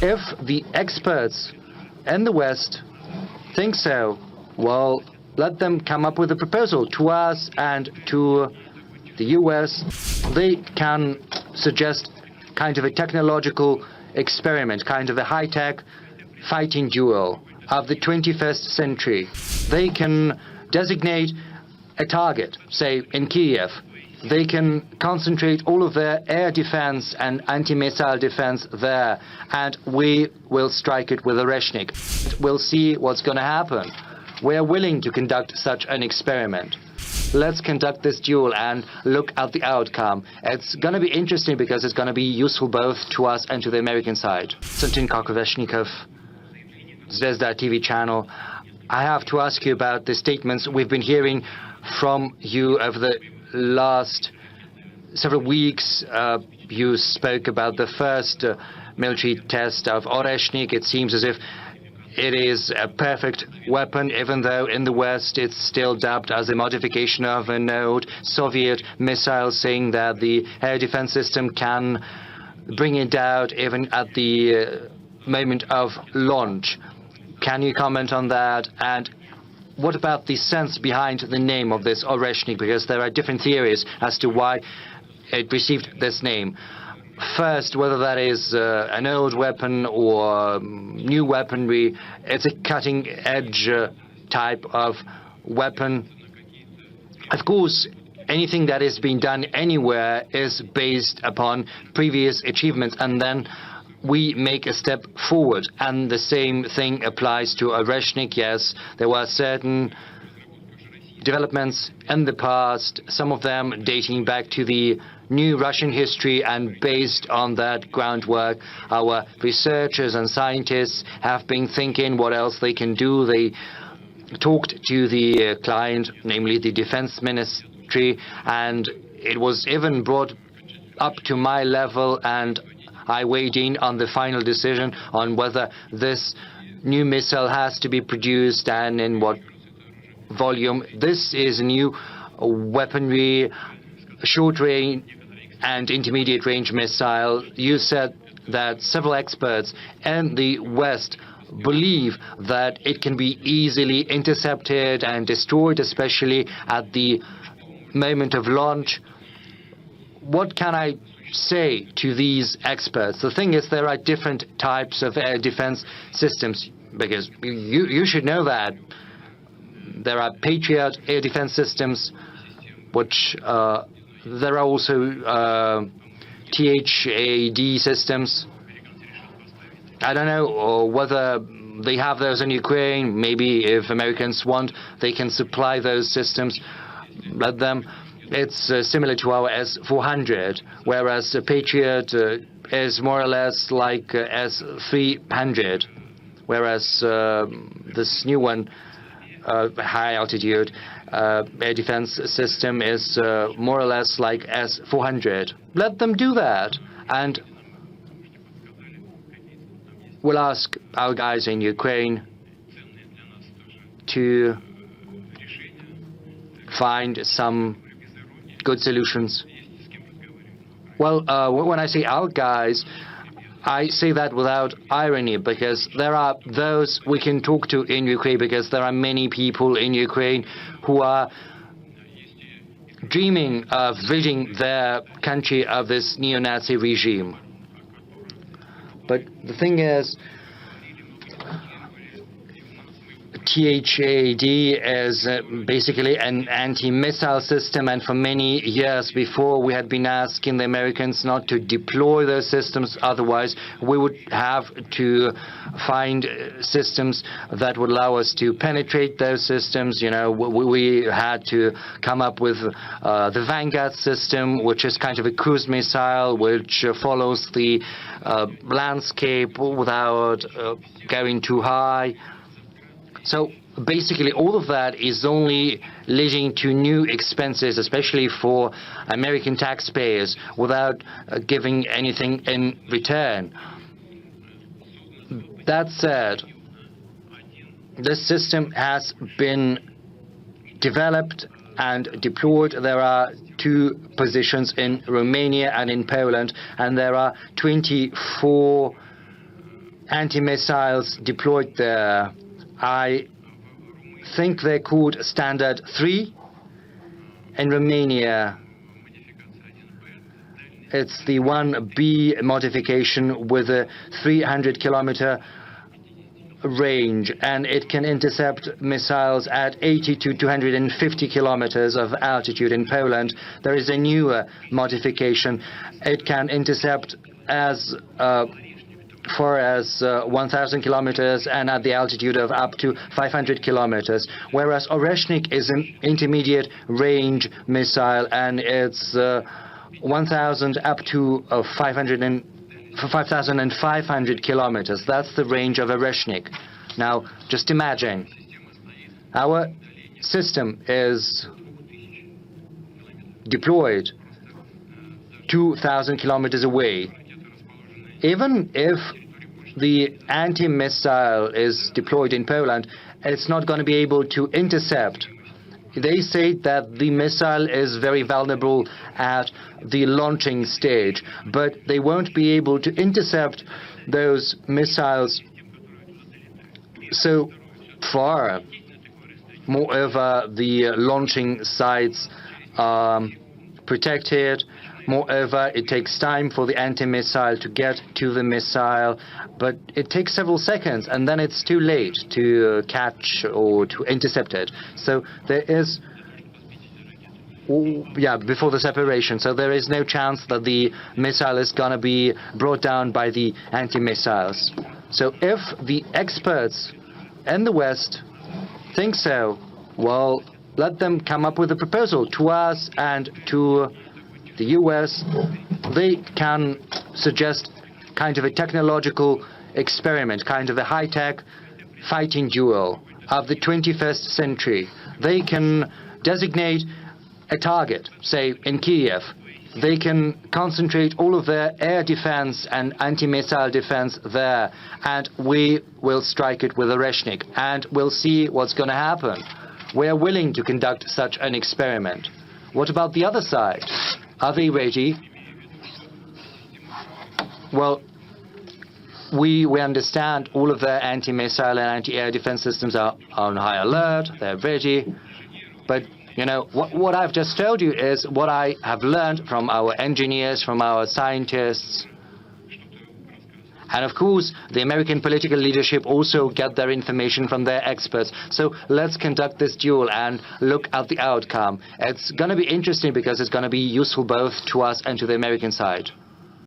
If the experts in the West think so, well, let them come up with a proposal to us and to the US. They can suggest kind of a technological experiment, kind of a high-tech fighting duel of the 21st century. They can designate a target, say in Kyiv. They can concentrate all of their air defense and anti-missile defense there, and we will strike it with Oreshnik. We'll see what's going to happen. We are willing to conduct such an experiment. Let's conduct this duel and look at the outcome. It's going to be interesting because it's going to be useful both to us and to the American side. Oreshnikov, Zvezda TV channel. I have to ask you about the statements we've been hearing from you over the last several weeks. You spoke about the first military test of Oreshnik. It seems as if it is a perfect weapon, even though in the West it's still dubbed as a modification of an old Soviet missile, saying that the air defense system can bring it down even at the moment of launch. Can you comment on that? And what about the sense behind the name of this Oreshnik? Because there are different theories as to why it received this name. First, whether that is an old weapon or new weaponry, it's a cutting-edge type of weapon. Of course, anything that is being done anywhere is based upon previous achievements, and then we make a step forward. And the same thing applies to Oreshnik. Yes, there were certain developments in the past, some of them dating back to the new Russian history, and based on that groundwork, our researchers and scientists have been thinking what else they can do. They talked to the client, namely the defense ministry, and it was even brought up to my level, and I weighed in on the final decision on whether this new missile has to be produced and in what volume. This is new weaponry, short range and intermediate range missile. You said that several experts in the West believe that it can be easily intercepted and destroyed, especially at the moment of launch. What can I say to these experts? The thing is, there are different types of air defense systems, because you should know that there are Patriot air defense systems, which there are also THAD systems. I don't know whether they have those in Ukraine. Maybe if Americans want, they can supply those systems. Let them. It's similar to our S-400, whereas the Patriot is more or less like S-300, whereas this new one, high altitude air defense system, is more or less like S-400. Let them do that, and we'll ask our guys in Ukraine to find some good solutions. Well, when I say our guys, I say that without irony, because there are those we can talk to in Ukraine, because there are many people in Ukraine who are dreaming of ridding their country of this neo-Nazi regime. But the thing is, THAD is basically an anti-missile system, and for many years before we had been asking the Americans not to deploy those systems, otherwise we would have to find systems that would allow us to penetrate those systems. You know, we had to come up with the Vanguard system, which is kind of a cruise missile which follows the landscape without going too high. So basically all of that is only leading to new expenses, especially for American taxpayers, without giving anything in return. That said, this system has been developed and deployed. There are 2 positions in Romania and in Poland, and there are 24 anti-missiles deployed there. I think they're called Standard 3. In Romania, it's the 1B modification with a 300-kilometer range, and it can intercept missiles at 80 to 250 kilometers of altitude. In Poland, there is a newer modification. It can intercept as far as 1,000 kilometers and at the altitude of up to 500 kilometers, whereas Oreshnik is an intermediate range missile, and it's 1,000 up to 5,500 kilometers. That's the range of Oreshnik. Now, just imagine, our system is deployed 2,000 kilometers away. Even if the anti-missile is deployed in Poland, it's not going to be able to intercept. They say that the missile is very vulnerable at the launching stage, but they won't be able to intercept those missiles so far. Moreover, the launching sites are protected. Moreover, it takes time for the anti-missile to get to the missile, but it takes several seconds, and then it's too late to catch or to intercept it. So there is, before the separation, so there is no chance that the missile is going to be brought down by the anti-missiles. So if the experts in the West think so, well, let them come up with a proposal to us and to the US. They can suggest kind of a technological experiment, kind of a high-tech fighting duel of the 21st century. They can designate a target, say in Kyiv. They can concentrate all of their air defense and anti-missile defense there, and we will strike it with Oreshnik, and we'll see what's going to happen. We are willing to conduct such an experiment. What about the other side? Are they ready? Well, we understand all of their anti-missile and anti-air defense systems are on high alert, they're ready. But, you know, what I've just told you is what I have learned from our engineers, from our scientists. And of course, the American political leadership also get their information from their experts. So let's conduct this duel and look at the outcome. It's going to be interesting because it's going to be useful both to us and to the American side.